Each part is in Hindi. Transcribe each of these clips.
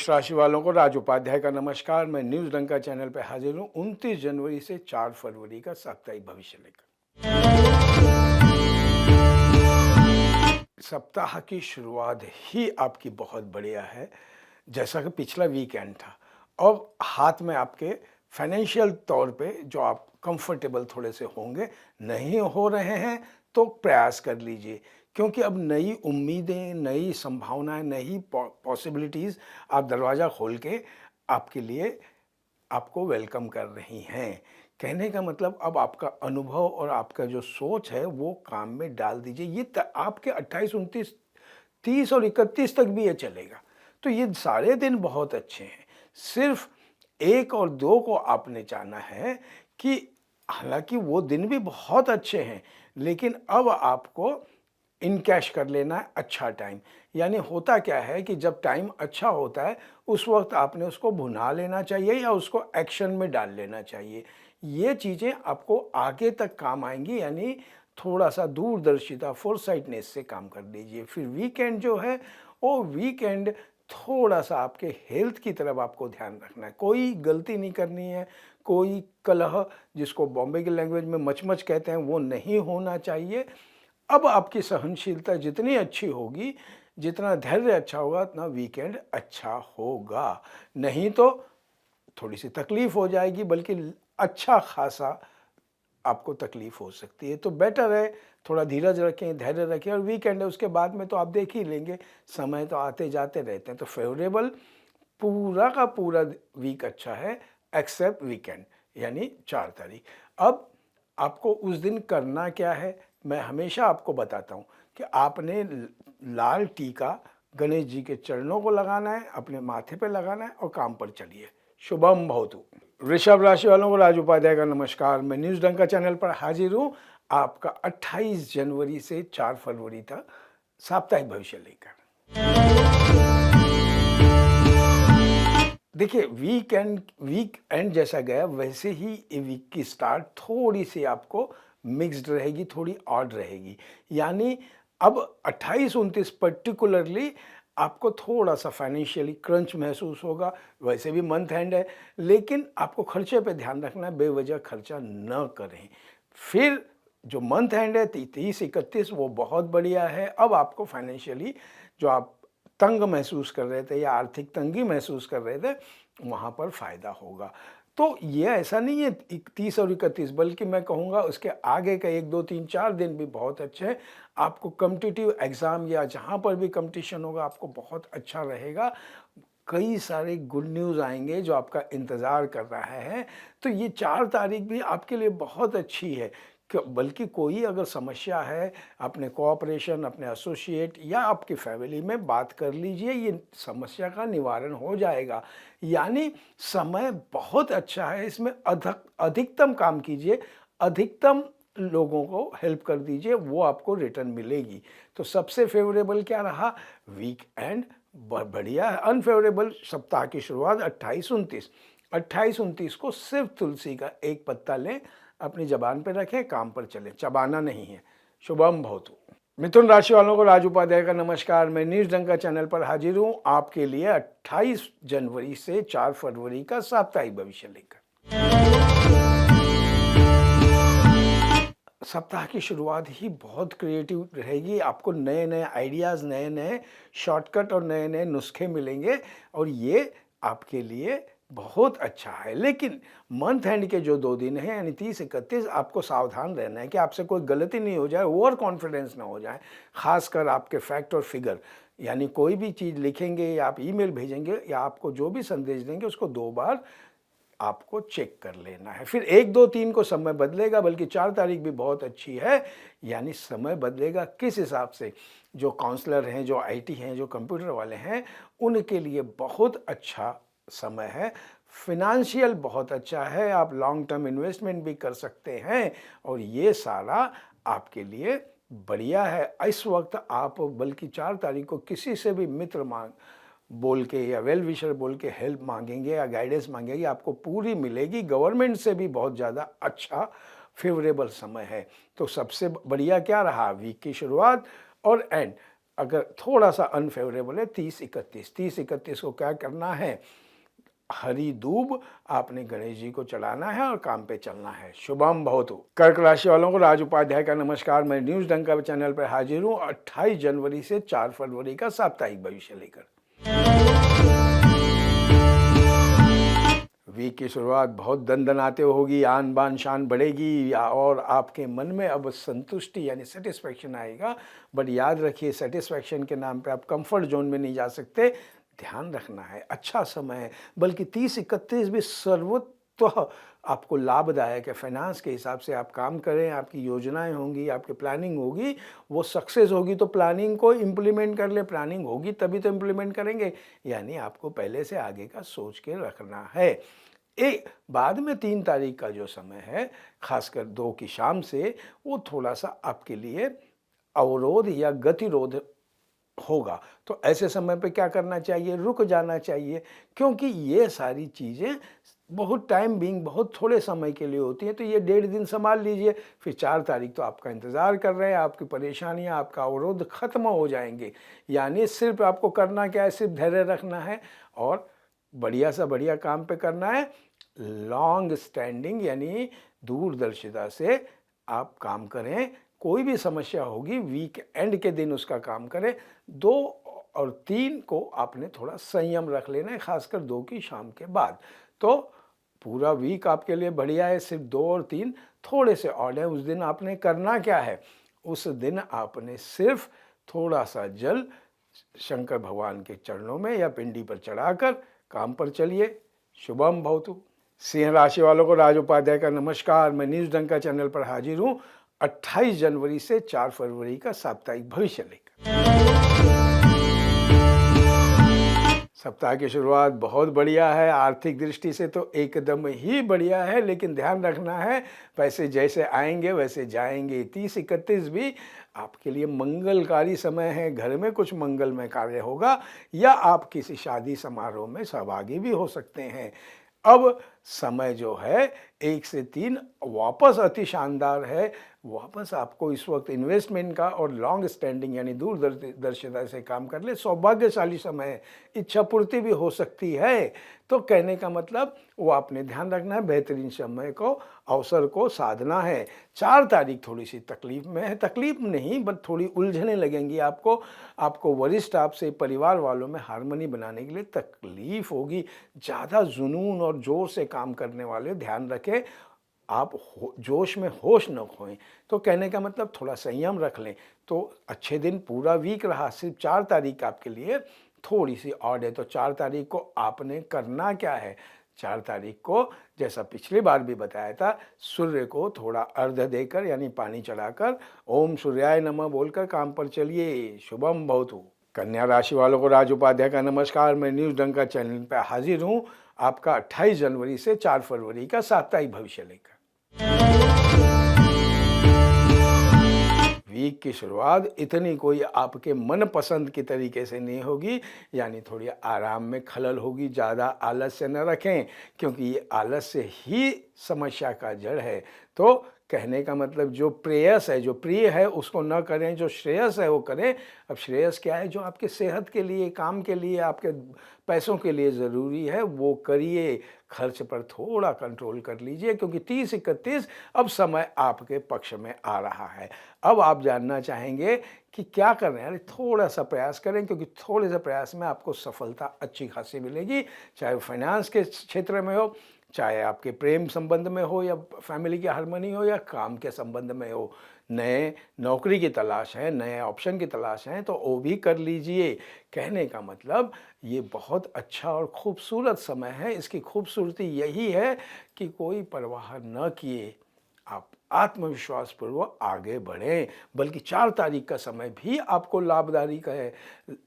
मेष राशि वालों को राज उपाध्याय का नमस्कार। मैं न्यूज डंका चैनल पर हाजिर हूँ 29 जनवरी से 4 फरवरी का साप्ताहिक भविष्य लेकर। सप्ताह की शुरुआत ही आपकी बहुत बढ़िया है। जैसा कि पिछला वीकेंड था और हाथ में आपके फाइनेंशियल तौर पे जो आप कंफर्टेबल थोड़े से होंगे, नहीं हो रहे हैं तो प्रयास कर लीजिए, क्योंकि अब नई उम्मीदें, नई संभावनाएं, नई पॉसिबिलिटीज़ आप दरवाज़ा खोल के आपके लिए आपको वेलकम कर रही हैं। कहने का मतलब अब आपका अनुभव और आपका जो सोच है वो काम में डाल दीजिए। ये आपके 28, 29, 30 और 31 तक भी ये चलेगा। तो ये सारे दिन बहुत अच्छे हैं। सिर्फ 1 और 2 को आपने जाना है कि हालांकि वो दिन भी बहुत अच्छे हैं, लेकिन अब आपको इन कैश कर लेना है अच्छा टाइम। यानी होता क्या है कि जब टाइम अच्छा होता है उस वक्त आपने उसको भुना लेना चाहिए या उसको एक्शन में डाल लेना चाहिए। ये चीज़ें आपको आगे तक काम आएंगी, यानी थोड़ा सा दूरदर्शिता, फोरसाइटनेस से काम कर लीजिए। फिर वीकेंड जो है वो वीकेंड थोड़ा सा आपके हेल्थ की तरफ आपको ध्यान रखना है। कोई गलती नहीं करनी है, कोई कलह, जिसको बॉम्बे की लैंग्वेज में मचमच कहते हैं, वो नहीं होना चाहिए। अब आपकी सहनशीलता जितनी अच्छी होगी, जितना धैर्य अच्छा होगा, उतना वीकेंड अच्छा होगा। नहीं तो थोड़ी सी तकलीफ हो जाएगी, बल्कि अच्छा खासा आपको तकलीफ हो सकती है। तो बेटर है थोड़ा धीरज रखें, धैर्य रखें, और वीकेंड है उसके बाद में तो आप देख ही लेंगे, समय तो आते जाते रहते हैं। तो फेवरेबल पूरा का पूरा वीक अच्छा है एक्सेप्ट वीकेंड, यानी 4 तारीख। अब आपको उस दिन करना क्या है, मैं हमेशा आपको बताता हूँ कि आपने लाल टीका गणेश जी के चरणों को लगाना है, अपने माथे पे लगाना है और काम पर चलिए। शुभम भवतु। वृषभ राशि वालों को राज उपाध्याय का नमस्कार। मैं न्यूज डंका चैनल पर हाजिर हूँ आपका 28 जनवरी से 4 फरवरी तक साप्ताहिक भविष्य लेकर। देखिए, वीक एंड जैसा गया वैसे ही वीक की स्टार्ट थोड़ी सी आपको मिक्स्ड रहेगी, थोड़ी ऑड रहेगी। यानी अब 28-29 पर्टिकुलरली आपको थोड़ा सा फाइनेंशियली क्रंच महसूस होगा। वैसे भी मंथ एंड है, लेकिन आपको खर्चे पे ध्यान रखना है, बेवजह खर्चा न करें। फिर जो मंथ एंड है 30-31 वो बहुत बढ़िया है। अब आपको फाइनेंशियली जो आप तंग महसूस कर रहे थे या आर्थिक तंगी महसूस कर रहे थे, वहाँ पर फ़ायदा होगा। तो ये ऐसा नहीं है 30 और 31, बल्कि मैं कहूँगा उसके आगे का 1, 2, 3, 4 दिन भी बहुत अच्छे हैं। आपको कॉम्पिटिटिव एग्ज़ाम या जहाँ पर भी कंपटीशन होगा आपको बहुत अच्छा रहेगा। कई सारे गुड न्यूज़ आएंगे जो आपका इंतज़ार कर रहा है। तो ये 4 तारीख भी आपके लिए बहुत अच्छी है। बल्कि कोई अगर समस्या है, अपने कोऑपरेशन, अपने एसोसिएट या आपकी फैमिली में बात कर लीजिए, ये समस्या का निवारण हो जाएगा। यानी समय बहुत अच्छा है, इसमें अधिकतम काम कीजिए, अधिकतम लोगों को हेल्प कर दीजिए, वो आपको रिटर्न मिलेगी। तो सबसे फेवरेबल क्या रहा, वीक एंड बढ़िया है। अनफेवरेबल सप्ताह की शुरुआत 28-29 को सिर्फ तुलसी का एक पत्ता लें, अपनी जबान पे रखें, काम पर चलें, चबाना नहीं है। शुभम भवतु। मिथुन राशि वालों को राज उपाध्याय का नमस्कार। मैं न्यूज डंका चैनल पर हाजिर हूँ आपके लिए 28 जनवरी से 4 फरवरी का साप्ताहिक भविष्य लेकर। सप्ताह की शुरुआत ही बहुत क्रिएटिव रहेगी। आपको नए नए आइडियाज़, नए नए शॉर्टकट और नए नए नुस्खे मिलेंगे, और ये आपके लिए बहुत अच्छा है। लेकिन मंथ एंड के जो 2 दिन हैं, यानी 30-31, आपको सावधान रहना है कि आपसे कोई गलती नहीं हो जाए, ओवर कॉन्फिडेंस ना हो जाए। खासकर आपके फैक्ट और फिगर, यानी कोई भी चीज़ लिखेंगे या आप ईमेल भेजेंगे या आपको जो भी संदेश देंगे, उसको 2 बार आपको चेक कर लेना है। फिर 1, 2, 3 को समय बदलेगा, बल्कि 4 तारीख भी बहुत अच्छी है। यानी समय बदलेगा किस हिसाब से, जो काउंसलर हैं, जो आईटी हैं, जो कंप्यूटर वाले हैं, उनके लिए बहुत अच्छा समय है। फिनेंशियल बहुत अच्छा है, आप लॉन्ग टर्म इन्वेस्टमेंट भी कर सकते हैं, और ये सारा आपके लिए बढ़िया है। इस वक्त आप बल्कि 4 तारीख को किसी से भी मित्र बोल के या वेल विशर बोल के हेल्प मांगेंगे या गाइडेंस मांगेंगे, आपको पूरी मिलेगी। गवर्नमेंट से भी बहुत ज़्यादा अच्छा फेवरेबल समय है। तो सबसे बढ़िया क्या रहा, वीक की शुरुआत और एंड अगर थोड़ा सा अनफेवरेबल है 30-31 को क्या करना है, हरी दूब आपने गणेश जी को चढ़ाना है और काम पे चलना है। शुभम भवतु। कर्क राशि वालों को राज उपाध्याय का नमस्कार। मैं न्यूज डंका चैनल पर हाजिर हूँ 28 जनवरी से 4 फरवरी का साप्ताहिक भविष्य लेकर। वीक की शुरुआत बहुत दनदनाते होगी, आन बान शान बढ़ेगी और आपके मन में अब संतुष्टि यानी सेटिस्फैक्शन आएगा। बट याद रखिए, सेटिस्फैक्शन के नाम पे आप कंफर्ट जोन में नहीं जा सकते। ध्यान रखना है, अच्छा समय है, बल्कि 30-31 भी सर्वतः आपको लाभदायक है। फाइनेंस के हिसाब से आप काम करें, आपकी योजनाएं होंगी, आपकी प्लानिंग होगी, वो सक्सेस होगी तो प्लानिंग को इम्प्लीमेंट कर ले। प्लानिंग होगी तभी तो इम्प्लीमेंट करेंगे, यानी आपको पहले से आगे का सोच के रखना है। एक बाद में 3 तारीख का जो समय है, खासकर 2 की शाम से, वो थोड़ा सा आपके लिए अवरोध या गतिरोध होगा। तो ऐसे समय पे क्या करना चाहिए, रुक जाना चाहिए, क्योंकि ये सारी चीज़ें बहुत टाइम बीइंग बहुत थोड़े समय के लिए होती हैं। तो ये 1.5 दिन संभाल लीजिए, फिर 4 तारीख तो आपका इंतज़ार कर रहे हैं, आपकी परेशानियां, आपका अवरोध खत्म हो जाएंगे। यानी सिर्फ आपको करना क्या है, सिर्फ धैर्य रखना है और बढ़िया सा बढ़िया काम पे करना है। लॉन्ग स्टैंडिंग यानी दूरदर्शिता से आप काम करें। कोई भी समस्या होगी वीक एंड के दिन उसका काम करें। 2 और 3 को आपने थोड़ा संयम रख लेना है, खासकर 2 की शाम के बाद। तो पूरा वीक आपके लिए बढ़िया है, सिर्फ 2 और 3 थोड़े से ऑड है। उस दिन आपने करना क्या है, उस दिन आपने सिर्फ थोड़ा सा जल शंकर भगवान के चरणों में या पिंडी पर चढ़ाकर काम पर चलिए। शुभम भवतु। सिंह राशि वालों को राज उपाध्याय का नमस्कार। मैं न्यूज डंका चैनल पर हाजिर हूँ 28 जनवरी से 4 फरवरी का साप्ताहिक भविष्य लेकर। सप्ताह की शुरुआत बहुत बढ़िया है, आर्थिक दृष्टि से तो एकदम ही बढ़िया है, लेकिन ध्यान रखना है पैसे जैसे आएंगे वैसे जाएंगे। 30-31 भी आपके लिए मंगलकारी समय है। घर में कुछ मंगलमय कार्य होगा या आप किसी शादी समारोह में सहभागी भी हो सकते हैं। अब समय जो है 1 से 3 वापस अति शानदार है। वापस आपको इस वक्त इन्वेस्टमेंट का और लॉन्ग स्टैंडिंग यानी दूरदर्शिता से काम कर ले, सौभाग्यशाली समय है। इच्छा पूर्ति भी हो सकती है। तो कहने का मतलब वो आपने ध्यान रखना है, बेहतरीन समय को, अवसर को साधना है। 4 तारीख थोड़ी सी तकलीफ में है, तकलीफ नहीं बट थोड़ी उलझने लगेंगी आपको वरिष्ठ आपसे, परिवार वालों में हार्मनी बनाने के लिए तकलीफ होगी। ज़्यादा जुनून और जोर से काम करने वाले ध्यान रखें, आप जोश में होश न खोएं। तो कहने का मतलब थोड़ा संयम रख लें। तो अच्छे दिन पूरा वीक रहा, सिर्फ 4 तारीख आपके लिए थोड़ी सी ऑड है। तो 4 तारीख को आपने करना क्या है, 4 तारीख को जैसा पिछली बार भी बताया था, सूर्य को थोड़ा अर्घ्य देकर यानी पानी चढ़ाकर ओम सूर्याय नमः बोलकर काम पर चलिए। शुभम भवतु। कन्या राशि वालों को राज उपाध्याय का नमस्कार। मैं न्यूज डंका चैनल पर हाजिर हूँ आपका 28 जनवरी से 4 फरवरी का साप्ताहिक भविष्य लेकर। वीक की शुरुआत इतनी कोई आपके मनपसंद की तरीके से नहीं होगी, यानी थोड़ी आराम में खलल होगी। ज़्यादा आलस्य न रखें, क्योंकि ये आलस्य ही समस्या का जड़ है। तो कहने का मतलब जो प्रेयस है, जो प्रिय है उसको न करें, जो श्रेयस है वो करें। अब श्रेयस क्या है, जो आपके सेहत के लिए, काम के लिए, आपके पैसों के लिए ज़रूरी है वो करिए। खर्च पर थोड़ा कंट्रोल कर लीजिए, क्योंकि 30-31 अब समय आपके पक्ष में आ रहा है। अब आप जानना चाहेंगे कि क्या कर रहे हैं, अरे थोड़ा सा प्रयास करें, क्योंकि थोड़े से प्रयास में आपको सफलता अच्छी खासी मिलेगी। चाहे फाइनेंस के क्षेत्र में हो, चाहे आपके प्रेम संबंध में हो, या फैमिली की हार्मनी हो, या काम के संबंध में हो। नए नौकरी की तलाश है, नए ऑप्शन की तलाश है, तो वो भी कर लीजिए। कहने का मतलब ये बहुत अच्छा और खूबसूरत समय है। इसकी खूबसूरती यही है कि कोई परवाह न किए आप आत्मविश्वास पूर्वक आगे बढ़ें। बल्कि 4 तारीख का समय भी आपको लाभकारी का है,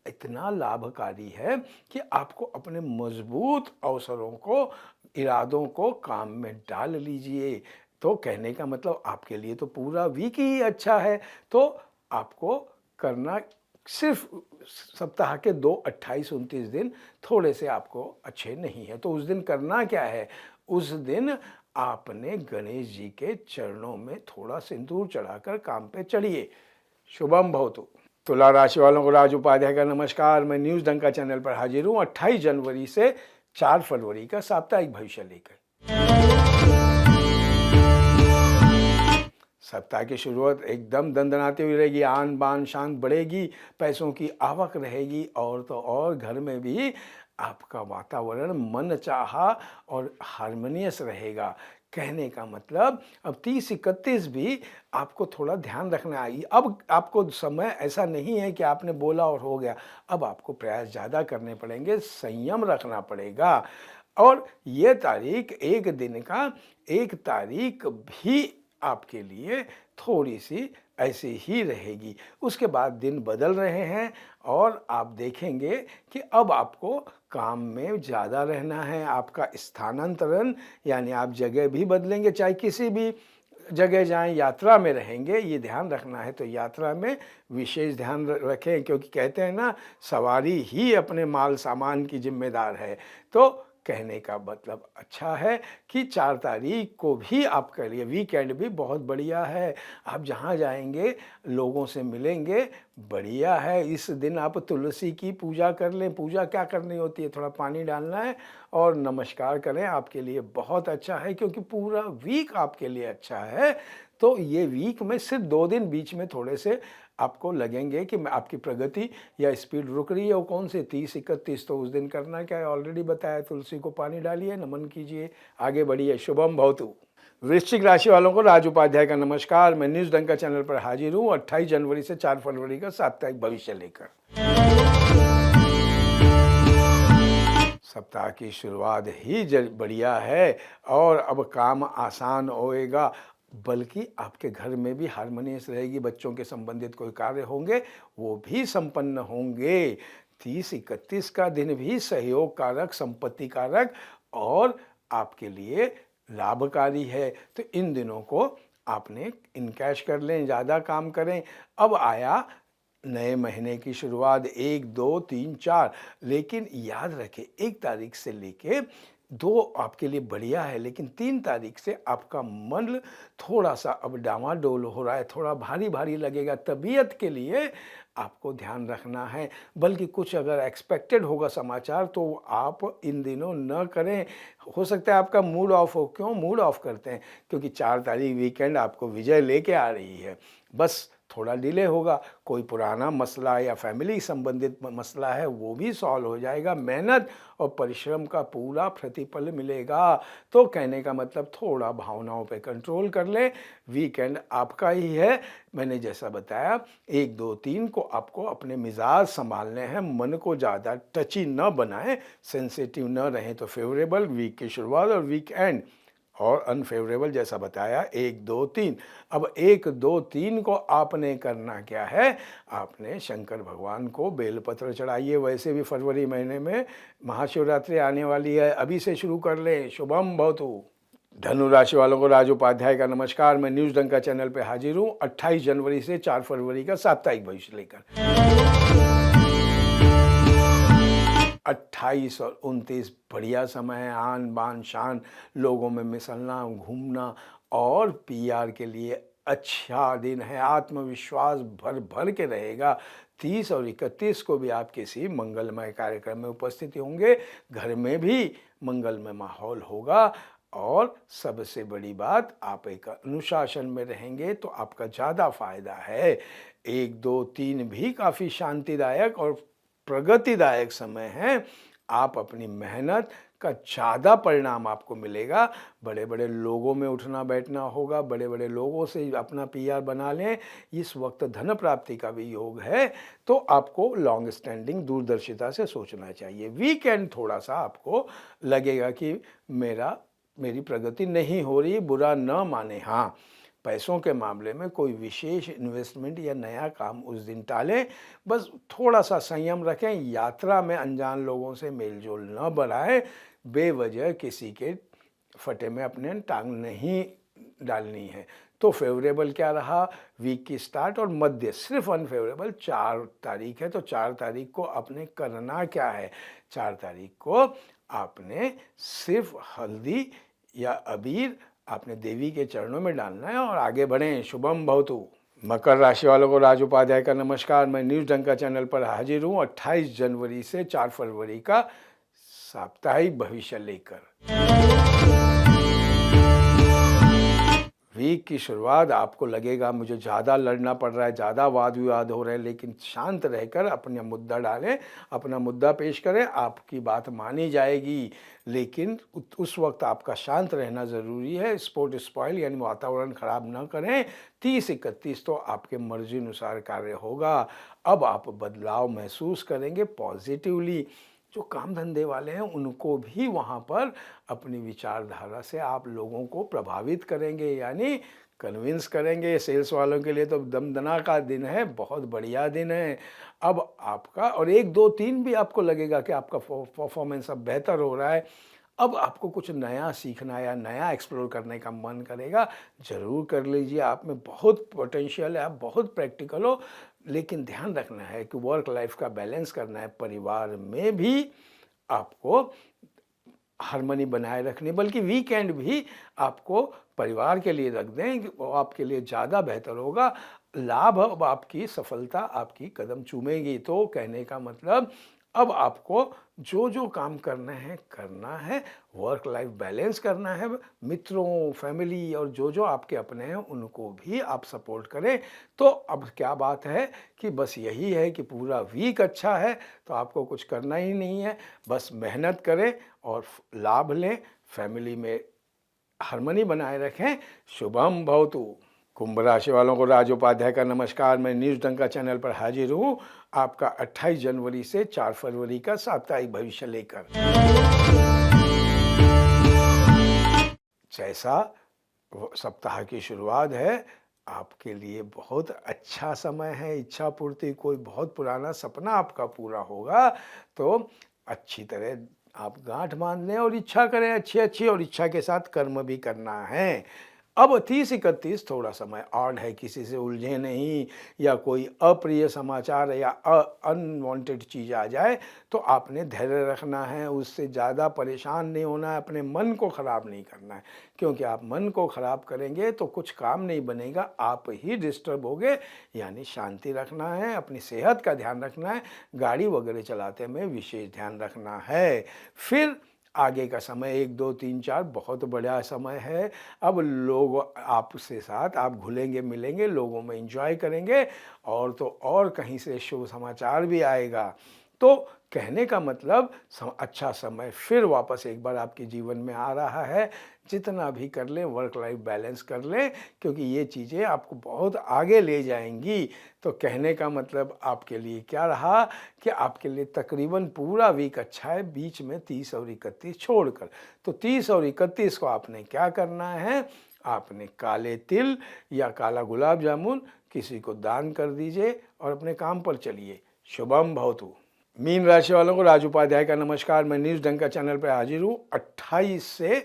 इतना लाभकारी है कि आपको अपने मजबूत अवसरों को, इरादों को काम में डाल लीजिए। तो कहने का मतलब आपके लिए तो पूरा वीक ही अच्छा है। तो आपको करना सिर्फ सप्ताह के 2, 28, 29 दिन थोड़े से आपको अच्छे नहीं है। तो उस दिन करना क्या है, उस दिन आपने गणेश जी के चरणों में थोड़ा सिंदूर चढ़ाकर काम पे चढ़िए। शुभम भवतु। तुला राशि वालों को राज उपाध्याय का नमस्कार। मैं न्यूज़ डंका चैनल पर हाजिर हूँ 28 जनवरी से 4 फरवरी का साप्ताहिक भविष्य लेकर। सप्ताह की शुरुआत एकदम दंदनाती हुई रहेगी, आन बान शान बढ़ेगी, पैसों की आवक रहेगी और तो और घर में भी आपका वातावरण मन चाहा और हारमोनियस रहेगा। कहने का मतलब अब 30-31 भी आपको थोड़ा ध्यान रखना है। अब आपको समय ऐसा नहीं है कि आपने बोला और हो गया, अब आपको प्रयास ज़्यादा करने पड़ेंगे, संयम रखना पड़ेगा। और ये तारीख एक दिन का एक तारीख भी आपके लिए थोड़ी सी ऐसी ही रहेगी। उसके बाद दिन बदल रहे हैं और आप देखेंगे कि अब आपको काम में ज़्यादा रहना है। आपका स्थानांतरण यानी आप जगह भी बदलेंगे, चाहे किसी भी जगह जाएं, यात्रा में रहेंगे, ये ध्यान रखना है। तो यात्रा में विशेष ध्यान रखें, क्योंकि कहते हैं ना, सवारी ही अपने माल सामान की जिम्मेदार है। तो कहने का मतलब अच्छा है कि 4 तारीख को भी आपके लिए वीकेंड भी बहुत बढ़िया है। आप जहाँ जाएंगे लोगों से मिलेंगे, बढ़िया है। इस दिन आप तुलसी की पूजा कर लें। पूजा क्या करनी होती है, थोड़ा पानी डालना है और नमस्कार करें, आपके लिए बहुत अच्छा है, क्योंकि पूरा वीक आपके लिए अच्छा है। तो ये वीक में सिर्फ 2 दिन बीच में थोड़े से आपको लगेंगे कि आपकी प्रगति या स्पीड रुक रही है। वो कौन से 30-31, तो उस दिन करना क्या है ऑलरेडी बताया, तुलसी को पानी डालिए, नमन कीजिए, आगे बढ़िए। शुभम भवतु। वृश्चिक राशि वालों को राज उपाध्याय का नमस्कार। मैं न्यूज़ डंका चैनल पर हाजिर हूँ 28 जनवरी से 4 फरवरी का साप्ताहिक भविष्य लेकर। सप्ताह की शुरुआत ही बढ़िया है और अब काम आसान होएगा, बल्कि आपके घर में भी हारमोनियस रहेगी। बच्चों के संबंधित कोई कार्य होंगे वो भी संपन्न होंगे। 30-31 का दिन भी सहयोग कारक, संपत्ति कारक और आपके लिए लाभकारी है। तो इन दिनों को आपने इनकैश कर लें, ज़्यादा काम करें। अब आया नए महीने की शुरुआत, 1, 2, 3, 4, लेकिन याद रखें 1 तारीख से लेके 2 आपके लिए बढ़िया है, लेकिन 3 तारीख से आपका मन थोड़ा सा अब डामाडोल हो रहा है, थोड़ा भारी भारी लगेगा। तबीयत के लिए आपको ध्यान रखना है, बल्कि कुछ अगर एक्सपेक्टेड होगा समाचार तो आप इन दिनों न करें। हो सकता है आपका मूड ऑफ हो। क्यों मूड ऑफ करते हैं? क्योंकि 4 तारीख वीकेंड आपको विजय लेके आ रही है, बस थोड़ा डिले होगा। कोई पुराना मसला या फैमिली संबंधित मसला है वो भी सॉल्व हो जाएगा। मेहनत और परिश्रम का पूरा प्रतिफल मिलेगा। तो कहने का मतलब थोड़ा भावनाओं पे कंट्रोल कर लें। वीकेंड आपका ही है। मैंने जैसा बताया 1, 2, 3 को आपको अपने मिजाज संभालने हैं, मन को ज़्यादा टची न बनाएं, सेंसिटिव न रहें। तो फेवरेबल वीक की शुरुआत और वीकेंड, और अनफेवरेबल जैसा बताया 1, 2, 3। अब 1, 2, 3 को आपने करना क्या है, आपने शंकर भगवान को बेलपत्र चढ़ाइए। वैसे भी फरवरी महीने में महाशिवरात्रि आने वाली है, अभी से शुरू कर लें। शुभम भवतु। धनु राशि वालों को राज उपाध्याय का नमस्कार। मैं न्यूज़ डंका चैनल पर हाजिर हूँ 28 जनवरी से 4 फरवरी का साप्ताहिक भविष्य लेकर। 28 और 29 बढ़िया समय है। आन बान शान, लोगों में मिसलना, घूमना और पीआर के लिए अच्छा दिन है। आत्मविश्वास भर भर के रहेगा। 30 और 31 को भी आप किसी मंगलमय कार्यक्रम में उपस्थित होंगे। घर में भी मंगलमय माहौल होगा और सबसे बड़ी बात, आप एक अनुशासन में रहेंगे तो आपका ज़्यादा फायदा है। 1, 2, 3 भी काफ़ी शांतिदायक और प्रगतिदायक समय है। आप अपनी मेहनत का ज़्यादा परिणाम आपको मिलेगा। बड़े बड़े लोगों में उठना बैठना होगा, बड़े बड़े लोगों से अपना पीआर बना लें। इस वक्त धन प्राप्ति का भी योग है, तो आपको लॉन्ग स्टैंडिंग दूरदर्शिता से सोचना चाहिए। वीकेंड थोड़ा सा आपको लगेगा कि मेरी प्रगति नहीं हो रही, बुरा न माने। हाँ, पैसों के मामले में कोई विशेष इन्वेस्टमेंट या नया काम उस दिन टालें। बस थोड़ा सा संयम रखें। यात्रा में अनजान लोगों से मेलजोल न बढ़ाएं। बेवजह किसी के फटे में अपने टांग नहीं डालनी है। तो फेवरेबल क्या रहा, वीक की स्टार्ट और मध्य। सिर्फ अनफेवरेबल 4 तारीख है। तो 4 तारीख को आपने करना क्या है, 4 तारीख को आपने सिर्फ हल्दी या अबीर आपने देवी के चरणों में डालना है और आगे बढ़ें। शुभम भवतु। मकर राशि वालों को राज उपाध्याय का नमस्कार। मैं न्यूज़ डंका चैनल पर हाजिर हूँ 28 जनवरी से 4 फरवरी का साप्ताहिक भविष्य लेकर। वीक की शुरुआत आपको लगेगा मुझे ज़्यादा लड़ना पड़ रहा है, ज़्यादा वाद विवाद हो रहे हैं, लेकिन शांत रहकर अपना मुद्दा डालें, अपना मुद्दा पेश करें, आपकी बात मानी जाएगी। लेकिन उस वक्त आपका शांत रहना ज़रूरी है। स्पोर्ट स्पॉइल यानी वातावरण ख़राब ना करें। 30-31 तो आपके मर्जी अनुसार कार्य होगा। अब आप बदलाव महसूस करेंगे पॉजिटिवली। जो काम धंधे वाले हैं उनको भी वहाँ पर अपनी विचारधारा से आप लोगों को प्रभावित करेंगे, यानी कन्विंस करेंगे। सेल्स वालों के लिए तो दमदना का दिन है, बहुत बढ़िया दिन है। अब आपका और 1, 2, 3 भी आपको लगेगा कि आपका परफॉर्मेंस अब बेहतर हो रहा है। अब आपको कुछ नया सीखना या नया एक्सप्लोर करने का मन करेगा, ज़रूर कर लीजिए। आप में बहुत पोटेंशियल है, आप बहुत प्रैक्टिकल हो, लेकिन ध्यान रखना है कि वर्क लाइफ का बैलेंस करना है। परिवार में भी आपको हार्मनी बनाए रखनी, बल्कि वीकेंड भी आपको परिवार के लिए रख दें, वो आपके लिए ज़्यादा बेहतर होगा। लाभ अब आपकी सफलता आपकी कदम चूमेगी। तो कहने का मतलब अब आपको जो जो काम करना है, वर्क लाइफ बैलेंस करना है। मित्रों, फैमिली और जो जो आपके अपने हैं उनको भी आप सपोर्ट करें। तो अब क्या बात है कि बस यही है कि पूरा वीक अच्छा है तो आपको कुछ करना ही नहीं है, बस मेहनत करें और लाभ लें, फैमिली में हार्मनी बनाए रखें। शुभम भवतु। कुंभ राशि वालों को राज उपाध्याय का नमस्कार। मैं न्यूज़ डंका चैनल पर हाजिर हूँ आपका 28 जनवरी से 4 फरवरी का साप्ताहिक भविष्य लेकर। जैसा सप्ताह की शुरुआत है, आपके लिए बहुत अच्छा समय है। इच्छा पूर्ति, कोई बहुत पुराना सपना आपका पूरा होगा तो अच्छी तरह आप गांठ बांध लें और इच्छा करें अच्छी और इच्छा के साथ कर्म भी करना है। अब 30-31 थोड़ा समय ऑड है, किसी से उलझे नहीं या कोई अप्रिय समाचार या अनवांटेड चीज़ आ जाए तो आपने धैर्य रखना है, उससे ज़्यादा परेशान नहीं होना है, अपने मन को ख़राब नहीं करना है। क्योंकि आप मन को ख़राब करेंगे तो कुछ काम नहीं बनेगा, आप ही डिस्टर्ब होगे। यानी शांति रखना है, अपनी सेहत का ध्यान रखना है, गाड़ी वगैरह चलाते में विशेष ध्यान रखना है। फिर आगे का समय 1, 2, 3, 4 बहुत बड़ा समय है। अब लोग आपसे साथ आप घुलेंगे मिलेंगे, लोगों में एंजॉय करेंगे और तो और कहीं से शुभ समाचार भी आएगा। तो कहने का मतलब अच्छा समय फिर वापस एक बार आपके जीवन में आ रहा है। जितना भी कर लें वर्क लाइफ बैलेंस कर लें, क्योंकि ये चीज़ें आपको बहुत आगे ले जाएंगी। तो कहने का मतलब आपके लिए क्या रहा कि आपके लिए तकरीबन पूरा वीक अच्छा है, बीच में 30 और 31 छोड़कर। तो 30 और 31 को आपने क्या करना है, आपने काले तिल या काला गुलाब जामुन किसी को दान कर दीजिए और अपने काम पर चलिए। शुभम भवतु। मीन राशि वालों को राज उपाध्याय का नमस्कार। मैं न्यूज़ डंका चैनल पर हाजिर हूँ 28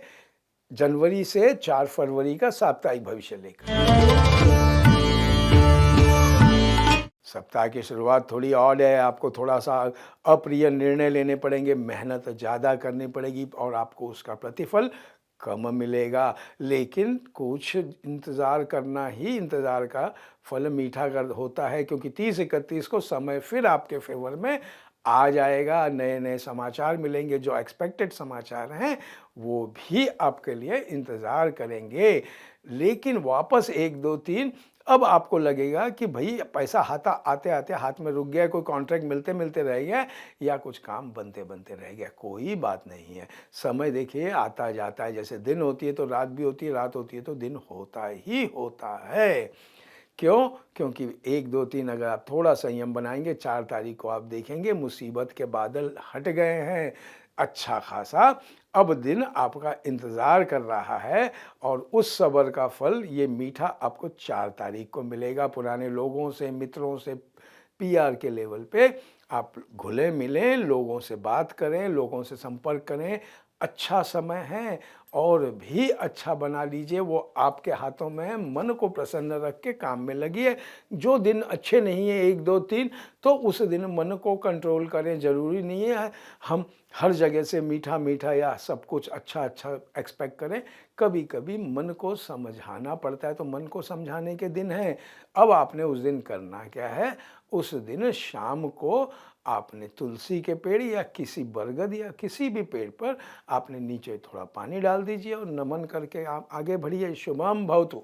जनवरी से 4 फरवरी का साप्ताहिक भविष्य लेकर। सप्ताह की शुरुआत थोड़ी ऑड है, आपको थोड़ा सा अप्रिय निर्णय लेने पड़ेंगे, मेहनत ज़्यादा करनी पड़ेगी और आपको उसका प्रतिफल कम मिलेगा। लेकिन कुछ इंतज़ार करना ही इंतज़ार का फल मीठा कर होता है, क्योंकि 30-31 को समय फिर आपके फेवर में आ जाएगा। नए नए समाचार मिलेंगे, जो एक्सपेक्टेड समाचार हैं वो भी आपके लिए इंतज़ार करेंगे। लेकिन वापस 1, 2, 3 अब आपको लगेगा कि भाई पैसा आते आते हाथ में रुक गया, कोई कॉन्ट्रैक्ट मिलते मिलते रह गया या कुछ काम बनते बनते रह गया। कोई बात नहीं है, समय देखिए आता जाता है। जैसे दिन होती है तो रात भी होती है, रात होती है तो दिन होता ही होता है। क्यों? क्योंकि 1, 2, 3 अगर आप थोड़ा संयम बनाएंगे, 4 तारीख को आप देखेंगे मुसीबत के बादल हट गए हैं। अच्छा खासा अब दिन आपका इंतज़ार कर रहा है और उस सब्र का फल ये मीठा आपको 4 तारीख को मिलेगा। पुराने लोगों से, मित्रों से, पीआर के लेवल पे आप घुले मिलें, लोगों से बात करें, लोगों से संपर्क करें। अच्छा समय है और भी अच्छा बना लीजिए, वो आपके हाथों में है। मन को प्रसन्न रख के काम में लगिए। जो दिन अच्छे नहीं है 1, 2, 3 तो उस दिन मन को कंट्रोल करें। ज़रूरी नहीं है हम हर जगह से मीठा मीठा या सब कुछ अच्छा अच्छा एक्सपेक्ट करें। कभी कभी मन को समझाना पड़ता है, तो मन को समझाने के दिन हैं। अब आपने उस दिन करना क्या है, उस दिन शाम को आपने तुलसी के पेड़ या किसी बरगद या किसी भी पेड़ पर आपने नीचे थोड़ा पानी डाल दीजिए और नमन करके आप आगे बढ़िए। शुभम भवतु।